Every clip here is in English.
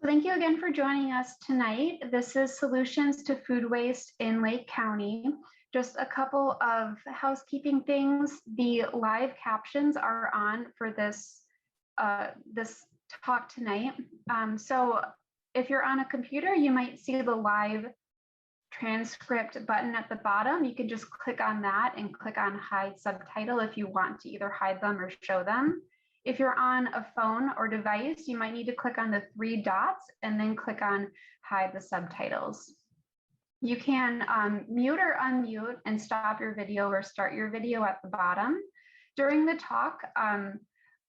So thank you again for joining us tonight. This is Solutions to Food Waste in Lake County. Just a couple of housekeeping things. The live captions are on for this talk tonight. So if you're on a computer, you might see the live transcript button at the bottom. You can just click on that and click on hide subtitle if you want to either hide them or show them. If you're on a phone or device, you might need to click on the three dots and then click on hide the subtitles. You can mute or unmute and stop your video or start your video at the bottom. During the talk,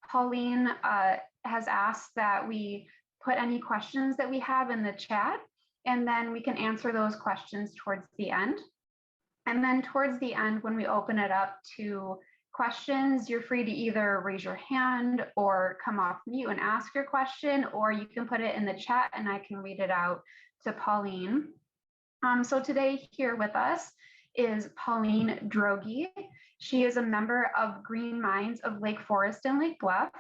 Pauline has asked that we put any questions that we have in the chat, and then we can answer those questions towards the end. And then towards the end, when we open it up to questions, you're free to either raise your hand or come off mute and ask your question, or you can put it in the chat and I can read it out to Pauline. So today here with us is Pauline Droege. She is a member of Green Minds of Lake Forest and Lake Bluff.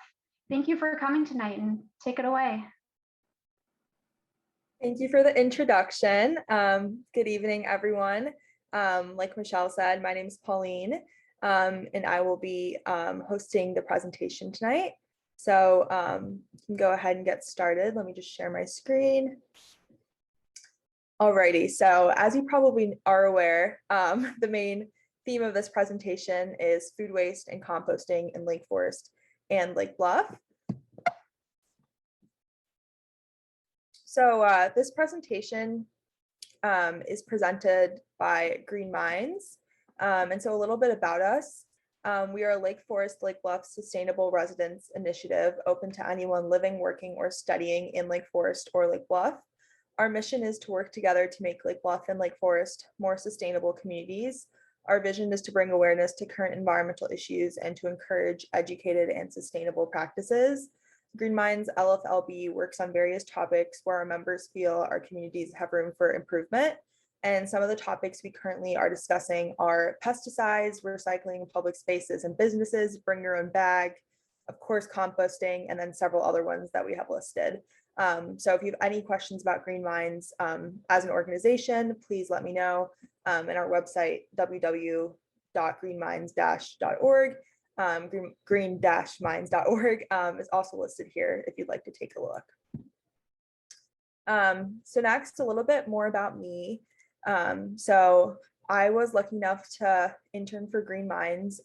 Thank you for coming tonight, and take it away. Thank you for the introduction. Good evening, everyone. Like Michelle said, my name is Pauline, and I will be hosting the presentation tonight. So you can go ahead and get started. Let me just share my screen. Alrighty, so as you probably are aware, the main theme of this presentation is food waste and composting in Lake Forest and Lake Bluff. So this presentation is presented by Green Minds. And so a little bit about us. We are a Lake Forest, Lake Bluff Sustainable Residence Initiative open to anyone living, working, or studying in Lake Forest or Lake Bluff. Our mission is to work together to make Lake Bluff and Lake Forest more sustainable communities. Our vision is to bring awareness to current environmental issues and to encourage educated and sustainable practices. Green Minds LFLB works on various topics where our members feel our communities have room for improvement. And some of the topics we currently are discussing are pesticides, recycling in public spaces and businesses, bring your own bag, of course, composting, and then several other ones that we have listed. So if you have any questions about Green Minds as an organization, please let me know. And our website, www.greenminds-.org. green-minds.org is also listed here if you'd like to take a look. So next, a little bit more about me. So I was lucky enough to intern for Green Minds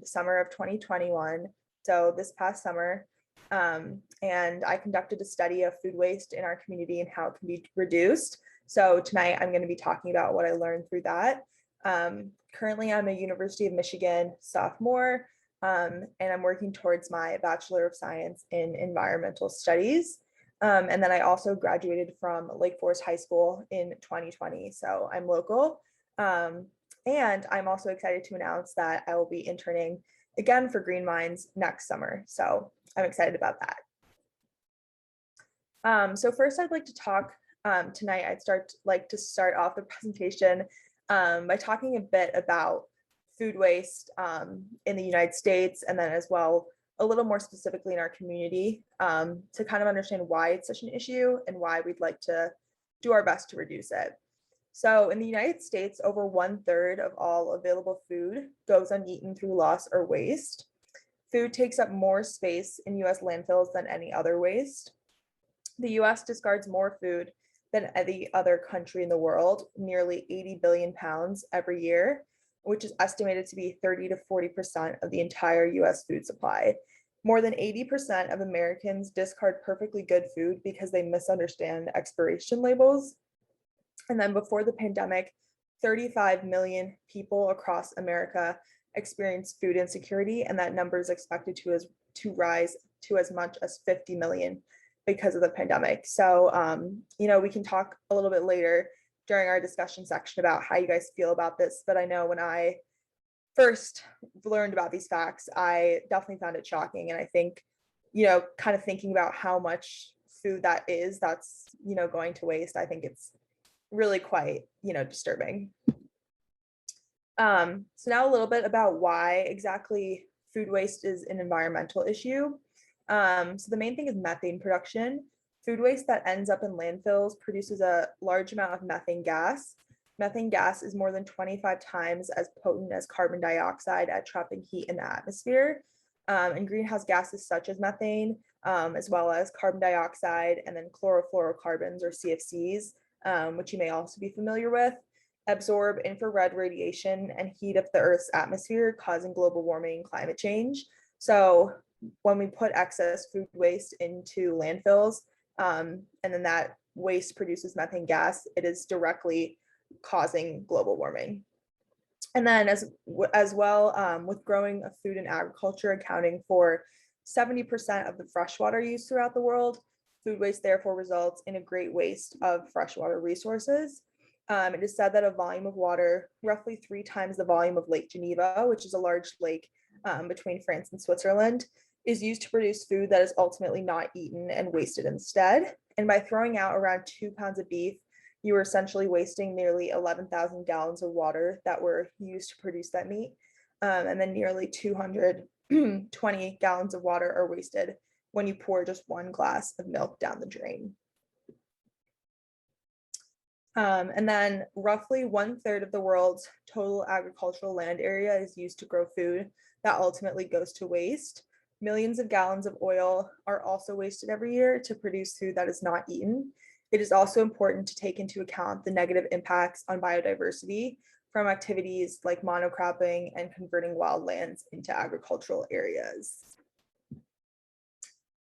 summer of 2021, so this past summer, and I conducted a study of food waste in our community and how it can be reduced. So tonight I'm going to be talking about what I learned through that. Currently I'm a University of Michigan sophomore, and I'm working towards my Bachelor of Science in Environmental Studies. And then I also graduated from Lake Forest High School in 2020, so I'm local. And I'm also excited to announce that I will be interning again for Green Minds next summer, so I'm excited about that. So first I'd like to talk tonight, like to start off the presentation by talking a bit about food waste in the United States, and then as well a little more specifically in our community to kind of understand why it's such an issue and why we'd like to do our best to reduce it. So in the United States, over 1/3 of all available food goes uneaten through loss or waste. Food takes up more space in US landfills than any other waste. The US discards more food than any other country in the world, nearly 80 billion pounds every year, which is estimated to be 30 to 40% of the entire US food supply. More than 80% of Americans discard perfectly good food because they misunderstand expiration labels. And then before the pandemic, 35 million people across America experienced food insecurity, and that number is expected to rise to as much as 50 million because of the pandemic. So, we can talk a little bit later during our discussion section about how you guys feel about this, but I know when I first learned about these facts, I definitely found it shocking. And I think, kind of thinking about how much food that's going to waste, I think it's really quite, disturbing. So now a little bit about why exactly food waste is an environmental issue. So the main thing is methane production. Food waste that ends up in landfills produces a large amount of methane gas. Methane gas is more than 25 times as potent as carbon dioxide at trapping heat in the atmosphere. And greenhouse gases such as methane, as well as carbon dioxide and then chlorofluorocarbons or CFCs, which you may also be familiar with, absorb infrared radiation and heat up the Earth's atmosphere, causing global warming and climate change. So when we put excess food waste into landfills, and then that waste produces methane gas, it is directly causing global warming. And then as well, with growing of food and agriculture accounting for 70% of the freshwater use throughout the world, food waste therefore results in a great waste of freshwater resources. It is said that a volume of water, roughly 3 times the volume of Lake Geneva, which is a large lake between France and Switzerland, is used to produce food that is ultimately not eaten and wasted instead. And by throwing out around 2 pounds of beef, you were essentially wasting nearly 11,000 gallons of water that were used to produce that meat. And then nearly 220 gallons of water are wasted when you pour just 1 glass of milk down the drain. And then roughly 1/3 of the world's total agricultural land area is used to grow food that ultimately goes to waste. Millions of gallons of oil are also wasted every year to produce food that is not eaten. It is also important to take into account the negative impacts on biodiversity from activities like monocropping and converting wild lands into agricultural areas.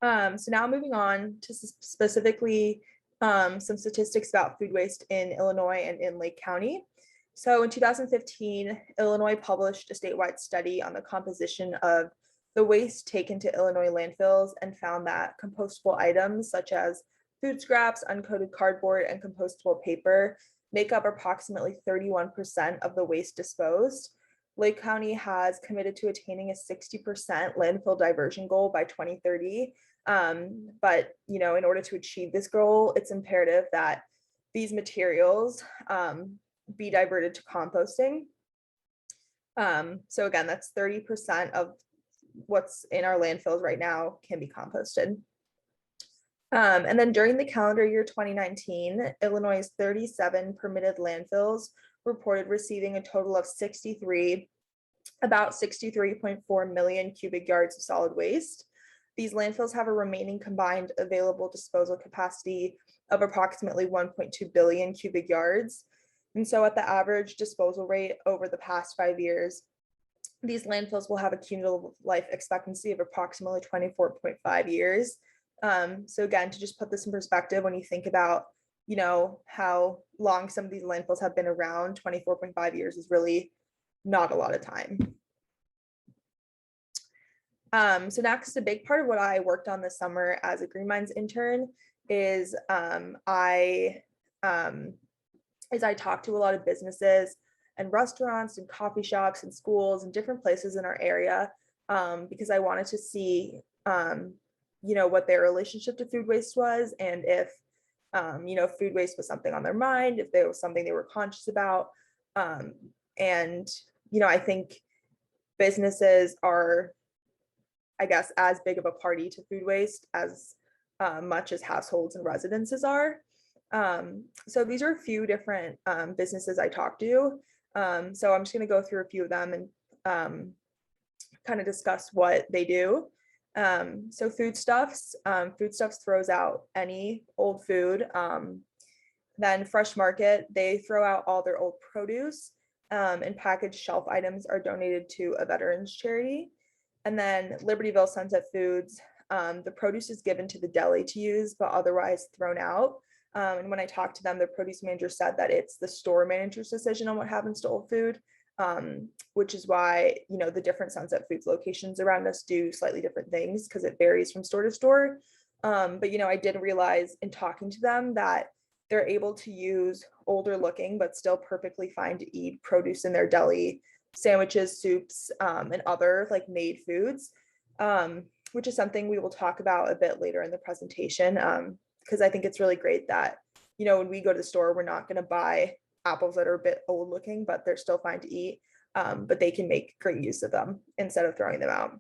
So now moving on to specifically some statistics about food waste in Illinois and in Lake County. So in 2015, Illinois published a statewide study on the composition of the waste taken to Illinois landfills and found that compostable items such as food scraps, uncoated cardboard, and compostable paper make up approximately 31% of the waste disposed. Lake County has committed to attaining a 60% landfill diversion goal by 2030. But in order to achieve this goal, it's imperative that these materials be diverted to composting. So again, that's 30% of what's in our landfills right now can be composted. And then during the calendar year 2019, Illinois' 37 permitted landfills reported receiving a total of about 63.4 million cubic yards of solid waste. These landfills have a remaining combined available disposal capacity of approximately 1.2 billion cubic yards. And so at the average disposal rate over the past 5 years, these landfills will have a cumulative life expectancy of approximately 24.5 years. So again, to just put this in perspective, when you think about, how long some of these landfills have been around, 24.5 years is really not a lot of time. So next, a big part of what I worked on this summer as a Green Minds intern is I talked to a lot of businesses and restaurants and coffee shops and schools and different places in our area because I wanted to see, what their relationship to food waste was, and if, food waste was something on their mind, if there was something they were conscious about. And, I think businesses are, I guess, as big of a party to food waste as much as households and residences are. So these are a few different businesses I talked to. So I'm just going to go through a few of them and kind of discuss what they do. So foodstuffs throws out any old food. Then Fresh Market, they throw out all their old produce, and packaged shelf items are donated to a veterans charity. And then Libertyville Sunset Foods, the produce is given to the deli to use, but otherwise thrown out. And when I talked to them, the produce manager said that it's the store manager's decision on what happens to old food, which is why, the different Sunset Foods locations around us do slightly different things because it varies from store to store. But, I did realize in talking to them that they're able to use older looking, but still perfectly fine to eat produce in their deli, sandwiches, soups, and other like made foods, which is something we will talk about a bit later in the presentation. Because I think it's really great that, when we go to the store, we're not going to buy apples that are a bit old looking, but they're still fine to eat. But they can make great use of them instead of throwing them out.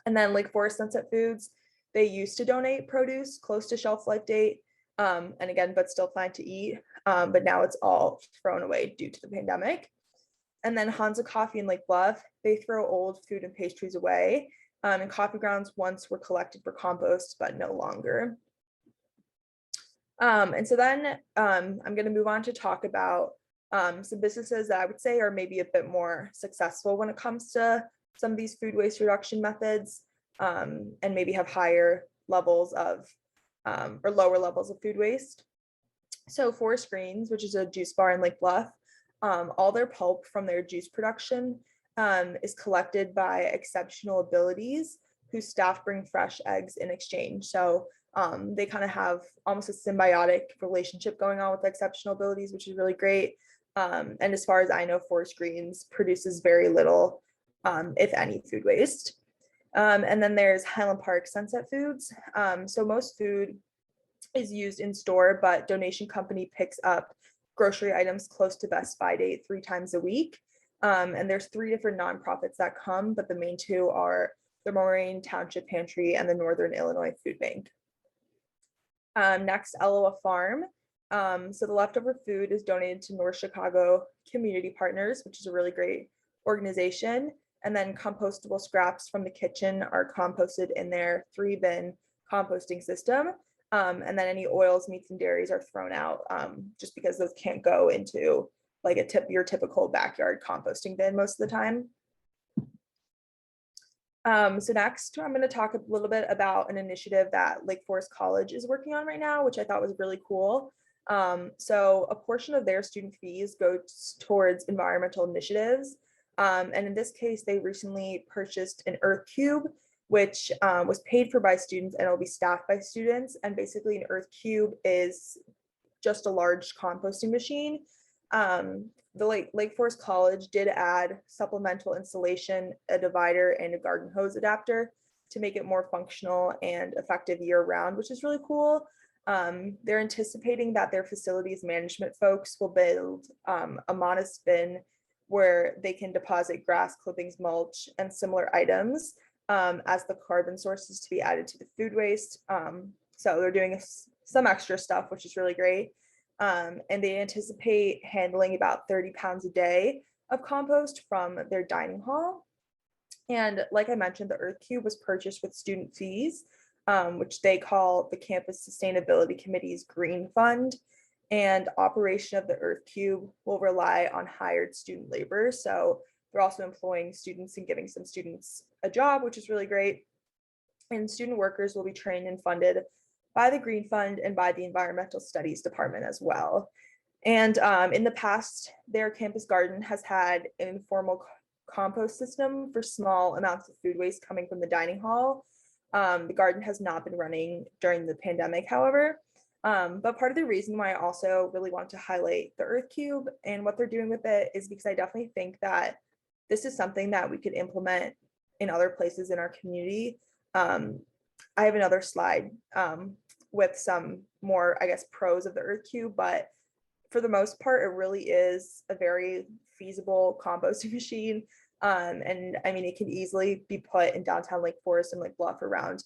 And then Lake Forest Sunset Foods, they used to donate produce close to shelf life date, and again, but still fine to eat. But now it's all thrown away due to the pandemic. And then Hansa Coffee and Lake Bluff, they throw old food and pastries away. And coffee grounds once were collected for compost, but no longer. And so then I'm going to move on to talk about some businesses that I would say are maybe a bit more successful when it comes to some of these food waste reduction methods, and maybe have higher levels of or lower levels of food waste. So Forest Greens, which is a juice bar in Lake Bluff, all their pulp from their juice production is collected by exceptional abilities whose staff bring fresh eggs in exchange. So they kind of have almost a symbiotic relationship going on with exceptional abilities, which is really great. And as far as I know, Forest Greens produces very little, if any, food waste. And then there's Highland Park Sunset Foods. So most food is used in store, but donation company picks up grocery items close to best by date 3 times a week. And there's 3 different nonprofits that come, but the main 2 are the Moraine Township Pantry and the Northern Illinois Food Bank. Next, Eloa Farm. So the leftover food is donated to North Chicago Community Partners, which is a really great organization. And then compostable scraps from the kitchen are composted in their 3-bin composting system. And then any oils, meats, and dairies are thrown out, just because those can't go into like your typical backyard composting bin most of the time. So next, I'm going to talk a little bit about an initiative that Lake Forest College is working on right now, which I thought was really cool. So a portion of their student fees goes towards environmental initiatives. And in this case, they recently purchased an earth cube, which was paid for by students and it'll be staffed by students. And basically an earth cube is just a large composting machine. The Lake Forest College did add supplemental insulation, a divider, and a garden hose adapter to make it more functional and effective year round, which is really cool. They're anticipating that their facilities management folks will build a modest bin where they can deposit grass clippings, mulch, and similar items as the carbon sources to be added to the food waste. So they're doing some extra stuff, which is really great. And they anticipate handling about 30 pounds a day of compost from their dining hall. And like I mentioned, the Earth Cube was purchased with student fees, which they call the Campus Sustainability Committee's Green Fund. And operation of the Earth Cube will rely on hired student labor. So they're also employing students and giving some students a job, which is really great. And student workers will be trained and funded by the Green Fund and by the Environmental Studies Department as well. And in the past, their campus garden has had an informal compost system for small amounts of food waste coming from the dining hall. The garden has not been running during the pandemic, however. But part of the reason why I also really want to highlight the Earth Cube and what they're doing with it is because I definitely think that this is something that we could implement in other places in our community. I have another slide with some more, I guess, pros of the Earth Cube, but for the most part, it really is a very feasible composting machine. And I mean, it can easily be put in downtown Lake Forest and Lake Bluff around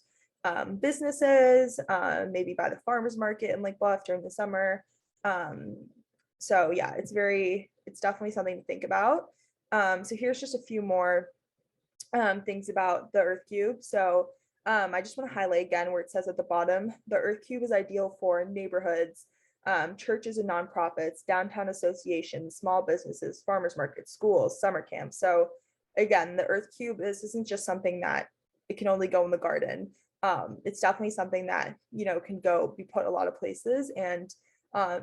businesses, maybe by the farmers market in Lake Bluff during the summer. So yeah, it's definitely something to think about. So here's just a few more things about the Earth Cube. So I just want to highlight again where it says at the bottom, the Earth Cube is ideal for neighborhoods, churches and nonprofits, downtown associations, small businesses, farmers markets, schools, summer camps. So again, the Earth Cube isn't just something that it can only go in the garden. It's definitely something that, can be put a lot of places, and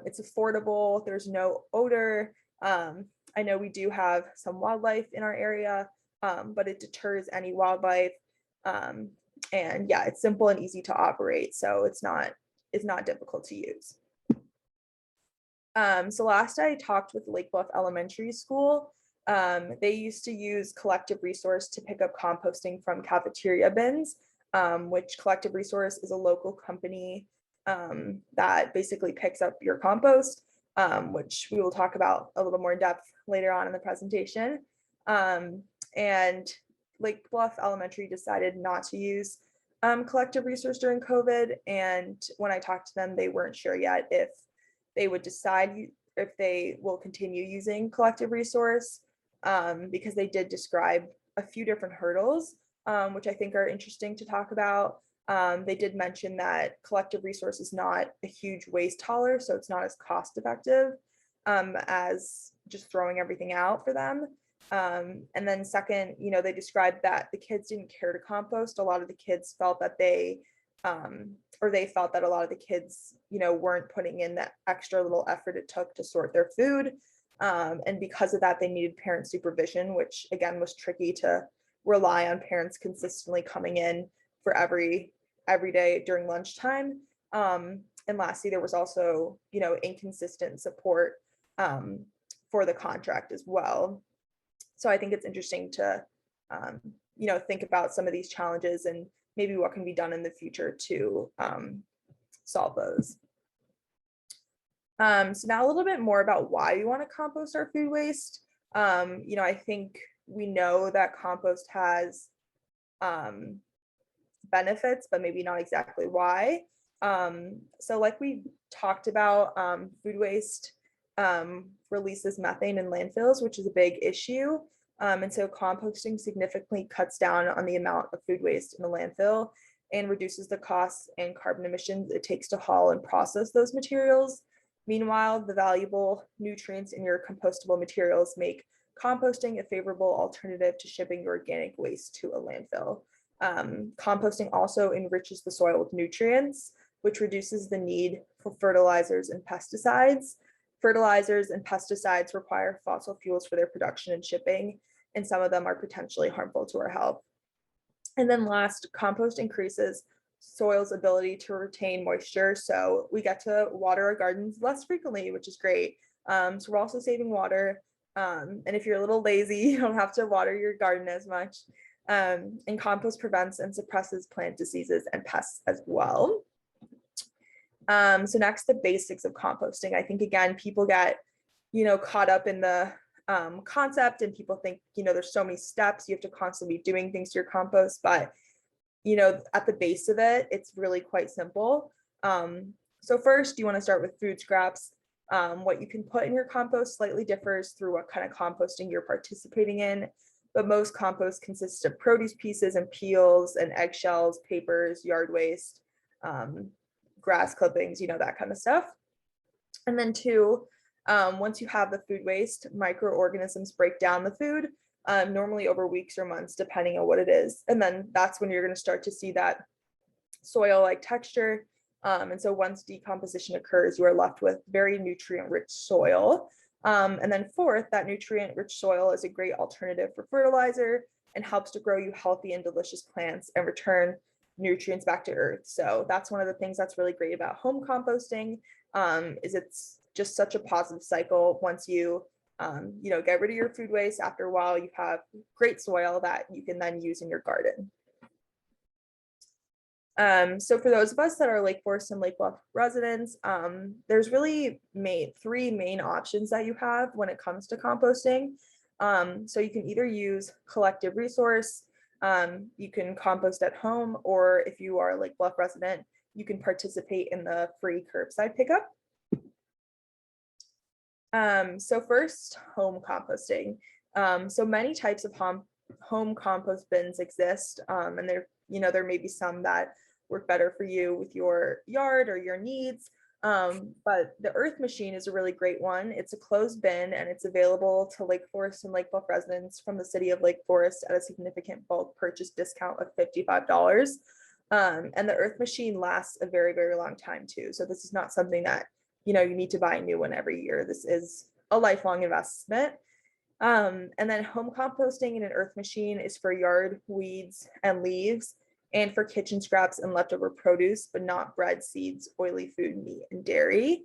it's affordable. There's no odor. I know we do have some wildlife in our area, but it deters any wildlife. And yeah, it's simple and easy to operate, so it's not difficult to use. So last I talked with Lake Bluff Elementary School. They used to use Collective Resource to pick up composting from cafeteria bins, which Collective Resource is a local company that basically picks up your compost, which we will talk about a little more in depth later on in the presentation. And Lake Bluff Elementary decided not to use collective resource during COVID. And when I talked to them, they weren't sure yet if they would decide if they will continue using collective resource, because they did describe a few different hurdles, which I think are interesting to talk about. They did mention that collective resource is not a huge waste hauler, so it's not as cost effective as just throwing everything out for them. And then second, they described that the kids didn't care to compost. A lot of the kids felt that or they felt that a lot of the kids, weren't putting in that extra little effort it took to sort their food. And because of that, they needed parent supervision, which again was tricky to rely on parents consistently coming in for every day during lunchtime. And lastly, there was also, inconsistent support for the contract as well. So I think it's interesting to, think about some of these challenges and maybe what can be done in the future to solve those. So now a little bit more about why we want to compost our food waste. I think we know that compost has benefits, but maybe not exactly why. So like we talked about, food waste releases methane in landfills, which is a big issue. And so composting significantly cuts down on the amount of food waste in a landfill and reduces the costs and carbon emissions it takes to haul and process those materials. Meanwhile, the valuable nutrients in your compostable materials make composting a favorable alternative to shipping your organic waste to a landfill. Composting also enriches the soil with nutrients, which reduces the need for fertilizers and pesticides. Fertilizers and pesticides require fossil fuels for their production and shipping, and some of them are potentially harmful to our health. And then last, compost increases soil's ability to retain moisture, so we get to water our gardens less frequently, which is great. So we're also saving water, and if you're a little lazy, you don't have to water your garden as much. And compost prevents and suppresses plant diseases and pests as well. So next, the basics of composting. I think again, people get, caught up in the concept, and people think, there's so many steps, you have to constantly be doing things to your compost, but at the base of it, it's really quite simple. So first, you want to start with food scraps. What you can put in your compost slightly differs through what kind of composting you're participating in, but most compost consists of produce pieces and peels and eggshells, papers, yard waste, grass clippings, that kind of stuff. And then two, once you have the food waste, microorganisms break down the food, normally over weeks or months, depending on what it is. And then that's when you're going to start to see that soil-like texture. And so once decomposition occurs, you are left with very nutrient-rich soil. And then fourth, that nutrient-rich soil is a great alternative for fertilizer and helps to grow you healthy and delicious plants and return nutrients back to earth. So that's one of the things that's really great about home composting, is it's just such a positive cycle. Once you get rid of your food waste, after a while you have great soil that you can then use in your garden. So for those of us that are Lake Forest and Lake Bluff residents, there's really three main options that you have when it comes to composting. So you can either use collective resource, you can compost at home, or if you are a Lake Bluff resident, you can participate in the free curbside pickup. So first, home composting. So many types of home compost bins exist, and there may be some that work better for you with your yard or your needs. But the Earth Machine is a really great one. It's a closed bin, and it's available to Lake Forest and Lake Bluff residents from the city of Lake Forest at a significant bulk purchase discount of $55. And the Earth Machine lasts a very, very long time too. So this is not something that, you need to buy a new one every year. This is a lifelong investment. And then home composting in an Earth Machine is for yard weeds and leaves, and for kitchen scraps and leftover produce, but not bread, seeds, oily food, meat, and dairy,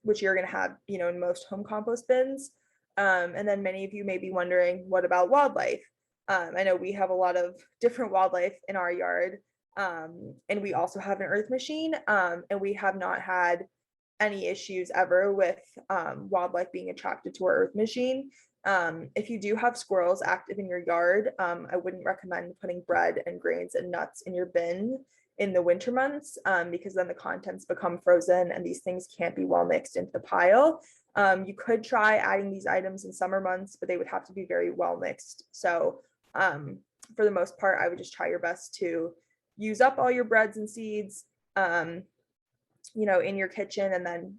which you're going to have, in most home compost bins. And then many of you may be wondering, what about wildlife? I know we have a lot of different wildlife in our yard, and we also have an Earth Machine, and we have not had any issues ever with wildlife being attracted to our Earth Machine. If you do have squirrels active in your yard, I wouldn't recommend putting bread and grains and nuts in your bin in the winter months, because then the contents become frozen and these things can't be well mixed into the pile. You could try adding these items in summer months, but they would have to be very well mixed. So for the most part, I would just try your best to use up all your breads and seeds, in your kitchen, and then,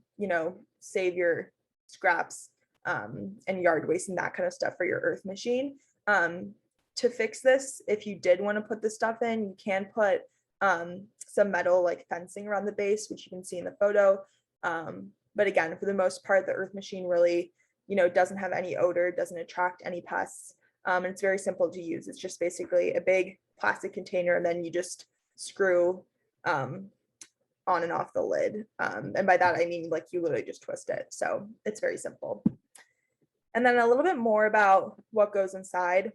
save your scraps and yard waste and that kind of stuff for your earth machine. To fix this, if you did want to put this stuff in, you can put some metal like fencing around the base, which you can see in the photo. But again, for the most part, the earth machine really, doesn't have any odor, doesn't attract any pests. And it's very simple to use. It's just basically a big plastic container, and then you just screw on and off the lid. And by that, I mean, like, you literally just twist it. So it's very simple. And then a little bit more about what goes inside.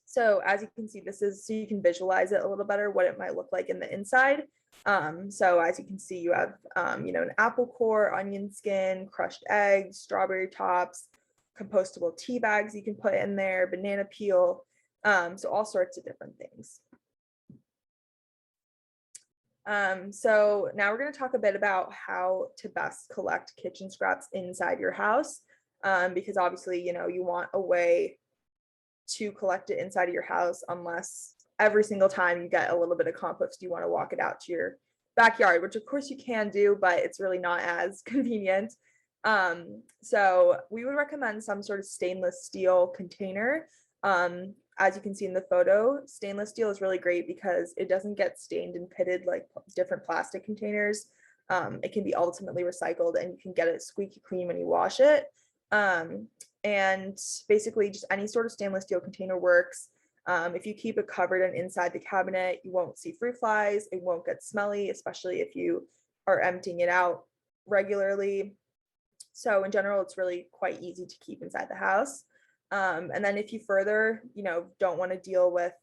So as you can see, this is so you can visualize it a little better, what it might look like in the inside. So as you can see, you have, an apple core, onion skin, crushed eggs, strawberry tops, compostable tea bags you can put in there, banana peel, so all sorts of different things. So now we're going to talk a bit about how to best collect kitchen scraps inside your house, because obviously, you want a way to collect it inside of your house, unless every single time you get a little bit of compost, you want to walk it out to your backyard, which of course you can do, but it's really not as convenient. So we would recommend some sort of stainless steel container. As you can see in the photo, stainless steel is really great because it doesn't get stained and pitted like different plastic containers. It can be ultimately recycled, and you can get it squeaky clean when you wash it. And basically just any sort of stainless steel container works. If you keep it covered and inside the cabinet, you won't see fruit flies. It won't get smelly, especially if you are emptying it out regularly. So in general, it's really quite easy to keep inside the house. And then if you further, don't want to deal with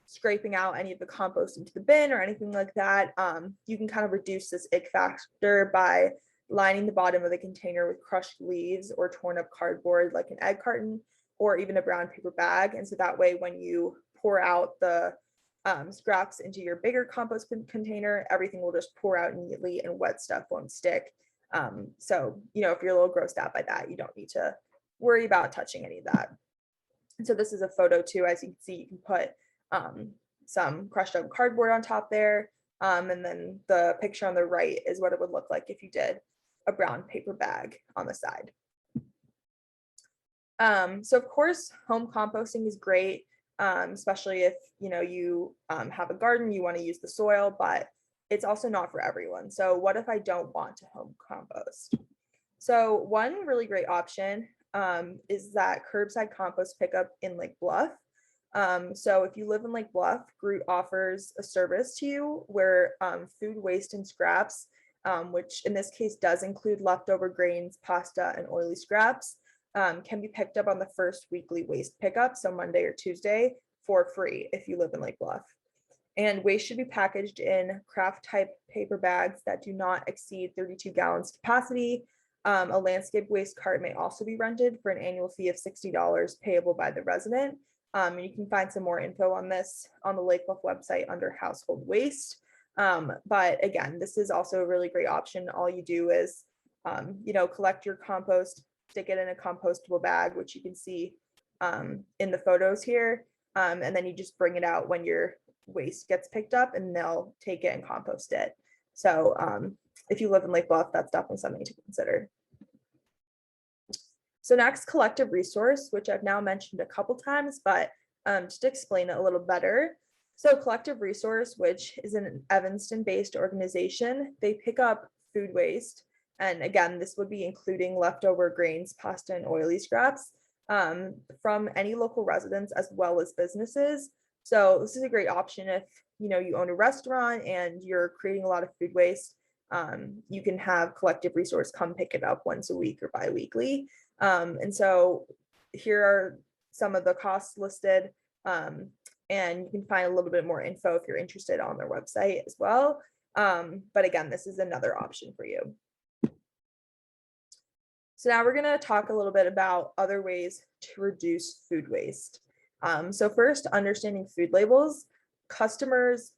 scraping out any of the compost into the bin or anything like that, you can kind of reduce this ick factor by lining the bottom of the container with crushed leaves or torn up cardboard like an egg carton, or even a brown paper bag. And so that way, when you pour out the scraps into your bigger compost container, everything will just pour out neatly and wet stuff won't stick. So, if you're a little grossed out by that, you don't need to worry about touching any of that. And so this is a photo too. As you can see, you can put some crushed up cardboard on top there. And then the picture on the right is what it would look like if you did a brown paper bag on the side. So of course, home composting is great, especially if you have a garden, you want to use the soil, but it's also not for everyone. So what if I don't want to home compost? So one really great option is that curbside compost pickup in Lake BLUFF. So if you live in Lake BLUFF, Groot offers a service to you where food waste and scraps, which in this case does include leftover grains, pasta, and oily scraps, can be picked up on the first weekly waste pickup, so Monday or Tuesday, for free if you live in Lake BLUFF. And waste should be packaged in craft type paper bags that do not exceed 32 gallons capacity. A landscape waste cart may also be rented for an annual fee of $60 payable by the resident. And you can find some more info on this on the Lake BLUFF website under household waste. But again, this is also a really great option. All you do is, collect your compost, stick it in a compostable bag, which you can see in the photos here. And then you just bring it out when your waste gets picked up, and they'll take it and compost it. So if you live in Lake BLUFF, that's definitely something to consider. So next, collective resource, which I've now mentioned a couple times, but just to explain it a little better. So collective resource, which is an Evanston-based organization, they pick up food waste. And again, this would be including leftover grains, pasta, and oily scraps from any local residents as well as businesses. So this is a great option if you own a restaurant and you're creating a lot of food waste. You can have collective resource come pick it up once a week or bi-weekly. And so here are some of the costs listed, and you can find a little bit more info if you're interested on their website as well. But again, this is another option for you. So now we're going to talk a little bit about other ways to reduce food waste. So first, understanding food labels. Consumers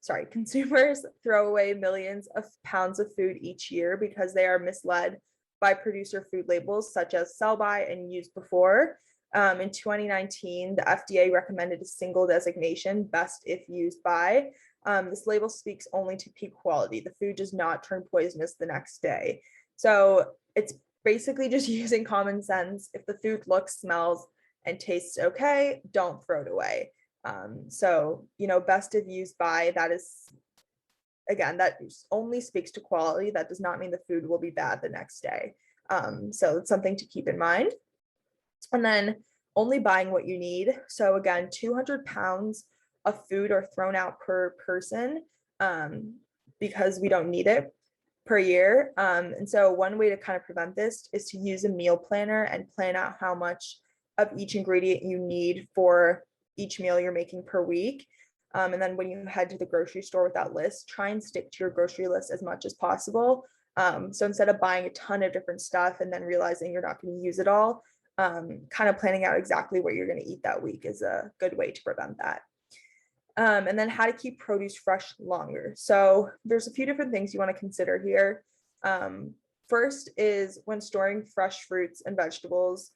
throw away millions of pounds of food each year because they are misled by producer food labels such as sell by and use before. In 2019, the FDA recommended a single designation, best if used by. This label speaks only to peak quality. The food does not turn poisonous the next day. So it's basically just using common sense. If the food looks, smells, and tastes okay, don't throw it away. So, best if used by, that is, again, that only speaks to quality. That does not mean the food will be bad the next day. So it's something to keep in mind. And then only buying what you need. So again, 200 pounds of food are thrown out per person because we don't need it per year. And so one way to kind of prevent this is to use a meal planner and plan out how much of each ingredient you need for each meal you're making per week. And then when you head to the grocery store with that list, try and stick to your grocery list as much as possible. So instead of buying a ton of different stuff and then realizing you're not going to use it all, kind of planning out exactly what you're going to eat that week is a good way to prevent that. And then how to keep produce fresh longer. So there's a few different things you want to consider here. First is when storing fresh fruits and vegetables,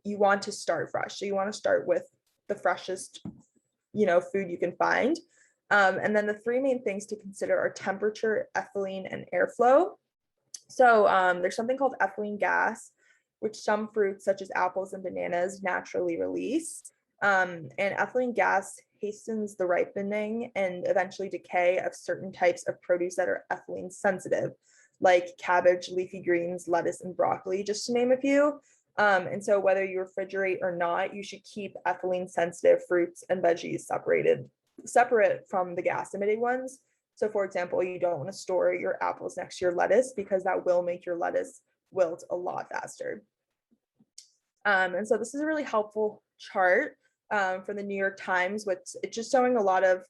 you want to start fresh. So you want to start with the freshest, food you can find. And then the three main things to consider are temperature, ethylene, and airflow. So there's something called ethylene gas, which some fruits such as apples and bananas naturally release. And ethylene gas hastens the ripening and eventually decay of certain types of produce that are ethylene sensitive, like cabbage, leafy greens, lettuce, and broccoli, just to name a few. And so whether you refrigerate or not, you should keep ethylene sensitive fruits and veggies separate from the gas emitting ones. So for example, you don't want to store your apples next to your lettuce because that will make your lettuce wilt a lot faster. And so this is a really helpful chart from the New York Times, which it's just showing a lot of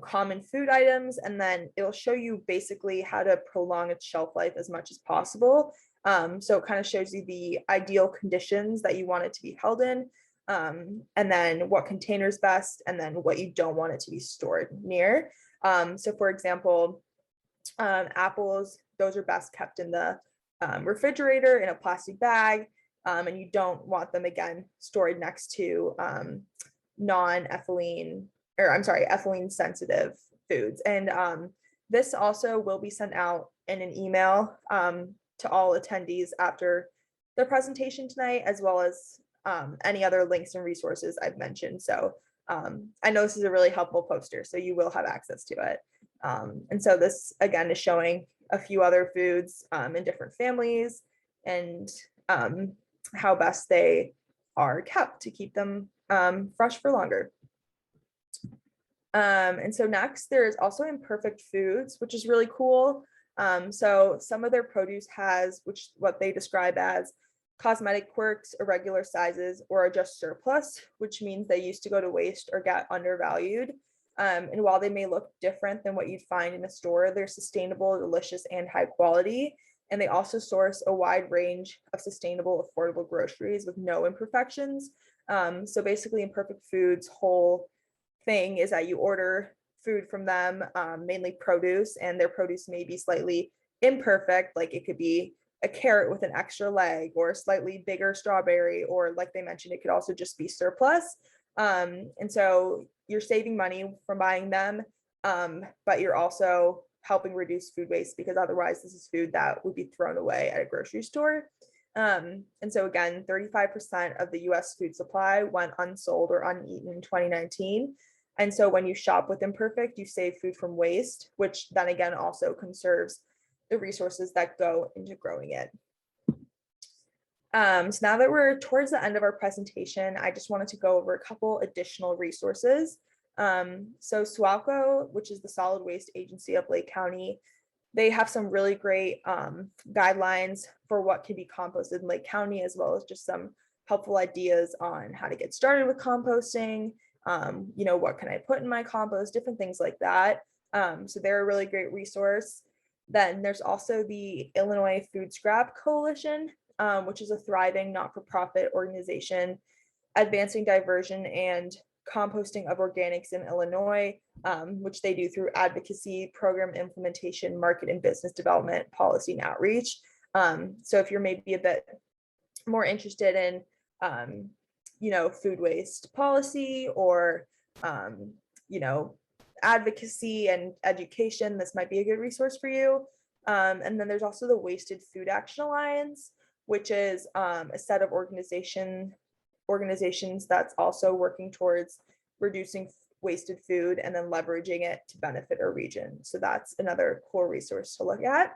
common food items, and then it'll show you basically how to prolong its shelf life as much as possible. So it kind of shows you the ideal conditions that you want it to be held in, and then what containers best, and then what you don't want it to be stored near. So for example, apples, those are best kept in the refrigerator in a plastic bag, and you don't want them again stored next to ethylene sensitive foods. And this also will be sent out in an email to all attendees after the presentation tonight, as well as any other links and resources I've mentioned. So I know this is a really helpful poster, so you will have access to it. And so this again is showing a few other foods in different families and how best they are kept to keep them fresh for longer. And so next, there is also imperfect foods, which is really cool. So some of their produce has what they describe as cosmetic quirks, irregular sizes, or are just surplus, which means they used to go to waste or get undervalued. And while they may look different than what you'd find in a store, they're sustainable, delicious, and high quality. And they also source a wide range of sustainable, affordable groceries with no imperfections. So basically, Imperfect Foods' whole thing is that you order food from them, mainly produce, and their produce may be slightly imperfect, like it could be a carrot with an extra leg or a slightly bigger strawberry, or like they mentioned, it could also just be surplus. And so you're saving money from buying them, but you're also helping reduce food waste because otherwise this is food that would be thrown away at a grocery store. And so again, 35% of the US food supply went unsold or uneaten in 2019. And so when you shop with Imperfect, you save food from waste, which then again also conserves the resources that go into growing it. So now that we're towards the end of our presentation, I just wanted to go over a couple additional resources. So SWALCO, which is the Solid Waste Agency of Lake County, they have some really great guidelines for what can be composted in Lake County, as well as just some helpful ideas on how to get started with composting. What can I put in my compost, different things like that. So they're a really great resource. Then there's also the Illinois Food Scrap Coalition. which is a thriving not-for-profit organization advancing diversion and composting of organics in Illinois, which they do through advocacy, program implementation, market and business development, policy and outreach. So if you're maybe a bit more interested in, food waste policy or, advocacy and education, this might be a good resource for you. And then there's also the Wasted Food Action Alliance, which is a set of organizations that's also working towards reducing wasted food and then leveraging it to benefit our region. So that's another cool resource to look at.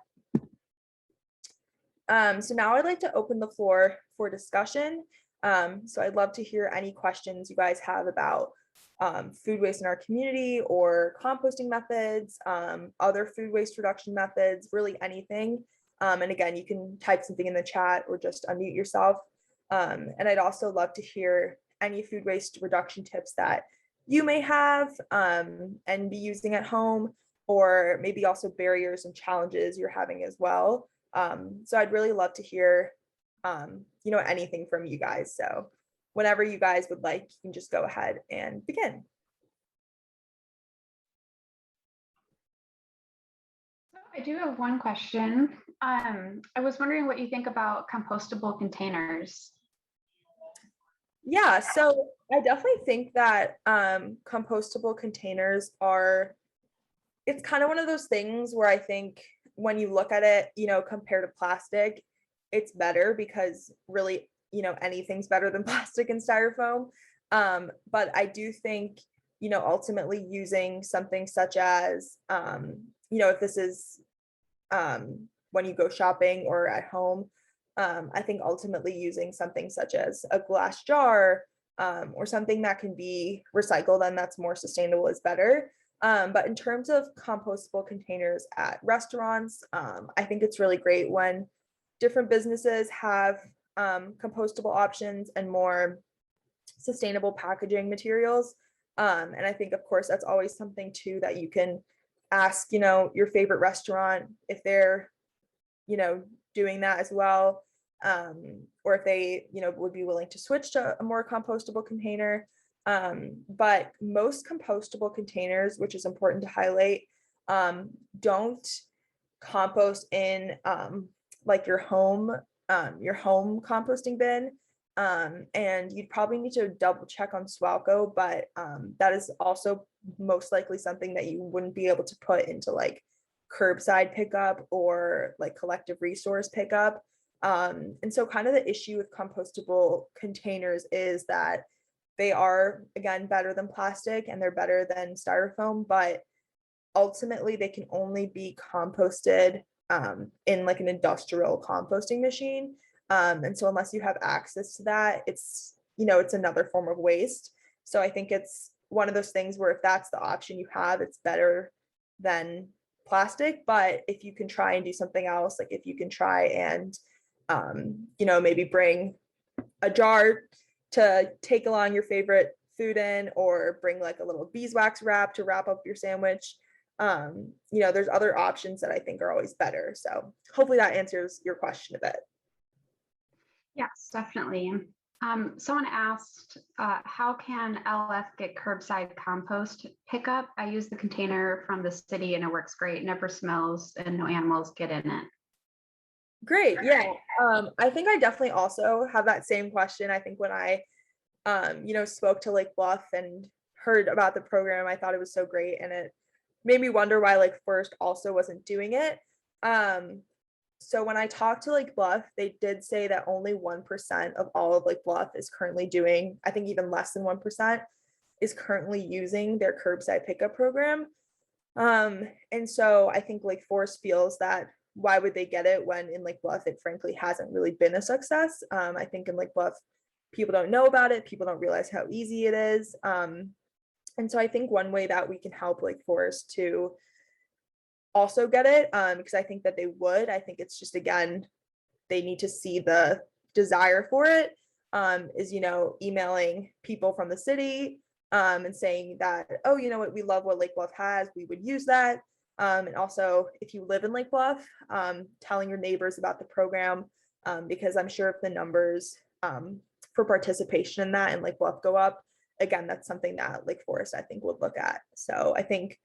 So now I'd like to open the floor for discussion. So I'd love to hear any questions you guys have about food waste in our community or composting methods, other food waste reduction methods, really anything. And again, you can type something in the chat or just unmute yourself. And I'd also love to hear any food waste reduction tips that you may have and be using at home, or maybe also barriers and challenges you're having as well. So I'd really love to hear, anything from you guys. So whenever you guys would like, you can just go ahead and begin. I do have one question. I was wondering what you think about compostable containers. Yeah, so I definitely think that compostable containers it's kind of one of those things where I think when you look at it, compared to plastic, it's better because really, anything's better than plastic and styrofoam. But I do think, ultimately using something such as, if this is when you go shopping or at home, I think ultimately using something such as a glass jar or something that can be recycled and that's more sustainable is better. But in terms of compostable containers at restaurants, I think it's really great when different businesses have compostable options and more sustainable packaging materials. And I think, of course, that's always something too that you can ask, your favorite restaurant if they're, doing that as well. Or if they, would be willing to switch to a more compostable container. But most compostable containers, which is important to highlight, don't compost in like your home composting bin. And you'd probably need to double check on Swalco, but that is also most likely something that you wouldn't be able to put into like curbside pickup or like collective resource pickup. And so kind of the issue with compostable containers is that they are, again, better than plastic and they're better than styrofoam, but ultimately they can only be composted in like an industrial composting machine. And so unless you have access to that, it's another form of waste. So I think it's one of those things where if that's the option you have, it's better than plastic. But if you can try and do something else, like if you can try and maybe bring a jar to take along your favorite food in, or bring like a little beeswax wrap to wrap up your sandwich. There's other options that I think are always better. So hopefully that answers your question a bit. Yes, definitely. Someone asked, how can LF get curbside compost pickup? I use the container from the city and it works great, never smells and no animals get in it. Great. Yeah. I think I definitely also have that same question. I think when I, spoke to Lake BLUFF and heard about the program, I thought it was so great. And it made me wonder why Lake Forest also wasn't doing it. So when I talked to Lake BLUFF, they did say that only 1% of all of Lake BLUFF is currently doing, I think even less than 1% is currently using their curbside pickup program. And so I think Lake Forest feels that why would they get it when in Lake BLUFF it frankly hasn't really been a success. I think in Lake BLUFF people don't know about it, people don't realize how easy it is. And so I think one way that we can help Lake Forest to also get it, because I think that they would, I think it's just, again, they need to see the desire for it, is, emailing people from the city and saying that, oh, you know what, we love what Lake BLUFF has, we would use that. And also, if you live in Lake BLUFF, telling your neighbors about the program, because I'm sure if the numbers for participation in that and Lake Bluff go up, again, that's something that Lake Forest, I think, would look at. So I think,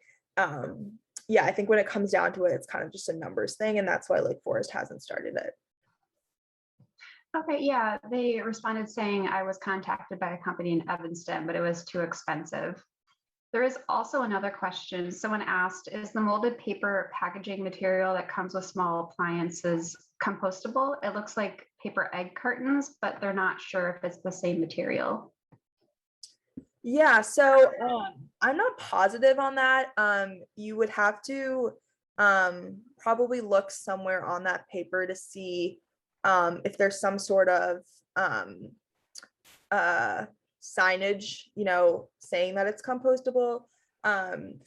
yeah, I think when it comes down to it, it's kind of just a numbers thing, and that's why Lake Forest hasn't started it. Okay, yeah, they responded saying I was contacted by a company in Evanston, but it was too expensive. There is also another question. Someone asked, is the molded paper packaging material that comes with small appliances compostable? It looks like paper egg cartons, but they're not sure if it's the same material. Yeah, so I'm not positive on that. You would have to probably look somewhere on that paper to see if there's some sort of signage, saying that it's compostable.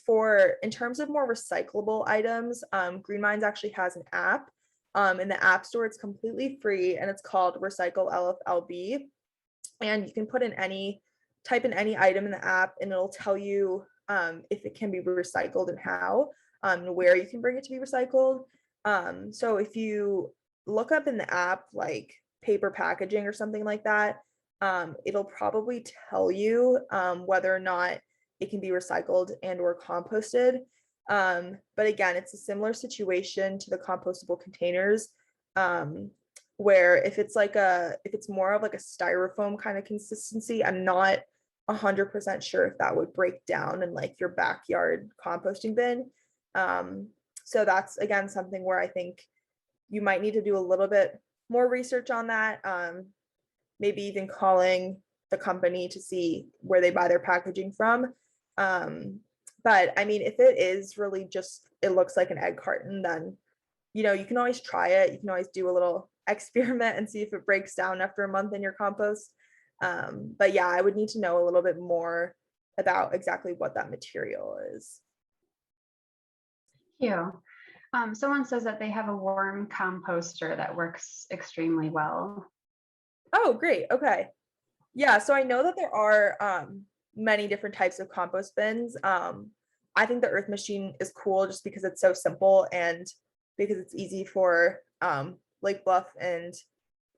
For in terms of more recyclable items, Green Minds actually has an app. In the App Store, it's completely free, and it's called Recycle LFLB. And you can type in any item in the app, and it'll tell you if it can be recycled and how, and where you can bring it to be recycled. So if you look up in the app like paper packaging or something like that, it'll probably tell you whether or not it can be recycled and or composted. But again, it's a similar situation to the compostable containers, where if it's more of like a styrofoam kind of consistency, I'm not 100% sure if that would break down in like your backyard composting bin. So that's again something where I think you might need to do a little bit more research on that. Maybe even calling the company to see where they buy their packaging from. But I mean, if it is really just, it looks like an egg carton, then, you can always try it. You can always do a little experiment and see if it breaks down after a month in your compost. But yeah, I would need to know a little bit more about exactly what that material is. Thank you. Someone says that they have a worm composter that works extremely well. Oh, great. Okay. Yeah, so I know that there are many different types of compost bins. I think the Earth Machine is cool just because it's so simple and because it's easy for Lake Bluff and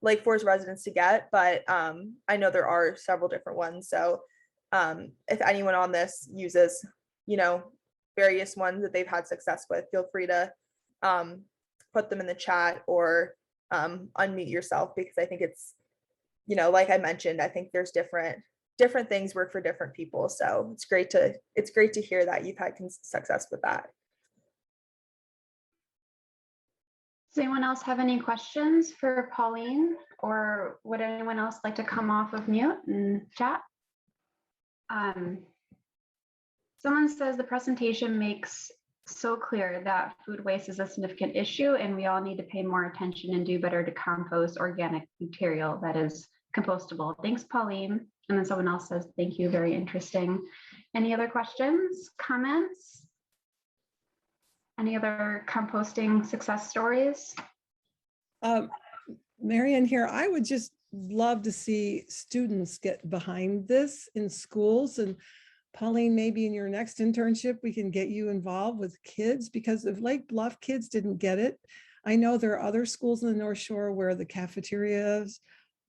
Lake Forest residents to get, but I know there are several different ones. So if anyone on this uses, various ones that they've had success with, feel free to put them in the chat or unmute yourself, because I think it's, like I mentioned, I think there's different things work for different people. So it's great to hear that you've had success with that. Does anyone else have any questions for Pauline, or would anyone else like to come off of mute and chat? Someone says the presentation makes so clear that food waste is a significant issue and we all need to pay more attention and do better to compost organic material that is compostable. Thanks, Pauline. And then someone else says, thank you, very interesting. Any other questions, comments? Any other composting success stories? Marian here, I would just love to see students get behind this in schools. And Pauline, maybe in your next internship, we can get you involved with kids, because if Lake Bluff kids didn't get it, I know there are other schools in the North Shore where the cafeterias,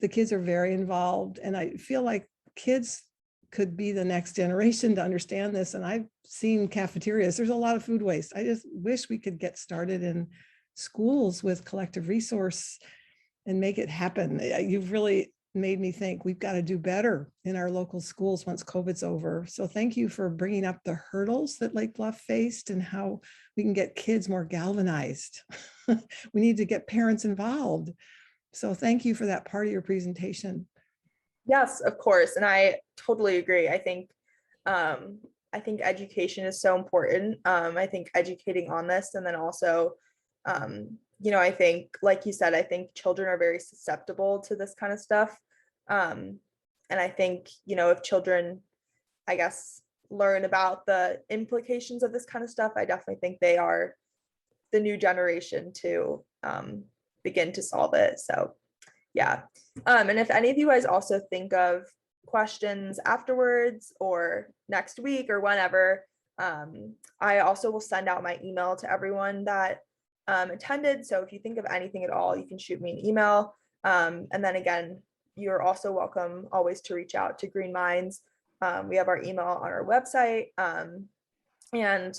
the kids are very involved. And I feel like kids could be the next generation to understand this. And I've seen cafeterias, there's a lot of food waste. I just wish we could get started in schools with collective resource and make it happen. You've really made me think we've got to do better in our local schools once COVID's over. So thank you for bringing up the hurdles that Lake Bluff faced and how we can get kids more galvanized. We need to get parents involved. So thank you for that part of your presentation. Yes, of course. And I totally agree. I think education is so important. I think educating on this, and then also, I think, like you said, I think children are very susceptible to this kind of stuff. And I think, if children, I guess, learn about the implications of this kind of stuff, I definitely think they are the new generation to begin to solve it. So yeah. And if any of you guys also think of questions afterwards or next week or whenever, I also will send out my email to everyone that attended. So if you think of anything at all, you can shoot me an email. And then again, you're also welcome always to reach out to Green Minds. We have our email on our website. And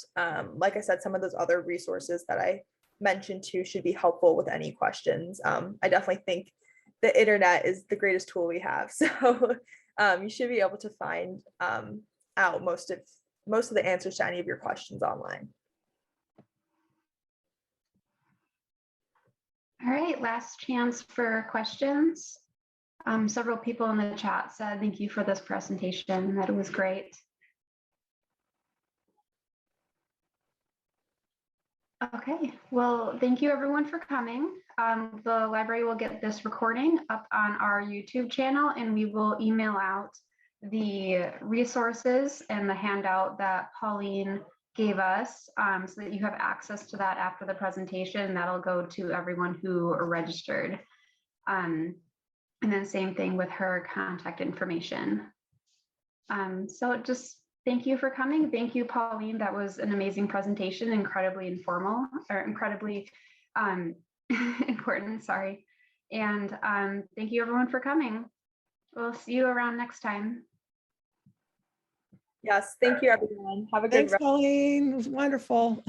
like I said, some of those other resources that I mentioned too should be helpful with any questions. I definitely think the internet is the greatest tool we have. So you should be able to find out most of the answers to any of your questions online. All right, last chance for questions. Several people in the chat said thank you for this presentation, that it was great. Okay, well, thank you everyone for coming. The library will get this recording up on our YouTube channel, and we will email out the resources and the handout that Pauline gave us, so that you have access to that after the presentation. That'll go to everyone who registered. And then same thing with her contact information. So just thank you for coming. Thank you, Pauline. That was an amazing presentation, incredibly informal, or incredibly important, sorry. And thank you everyone for coming. We'll see you around next time. Yes, thank you everyone. Have a good Thanks, Pauline. It was wonderful.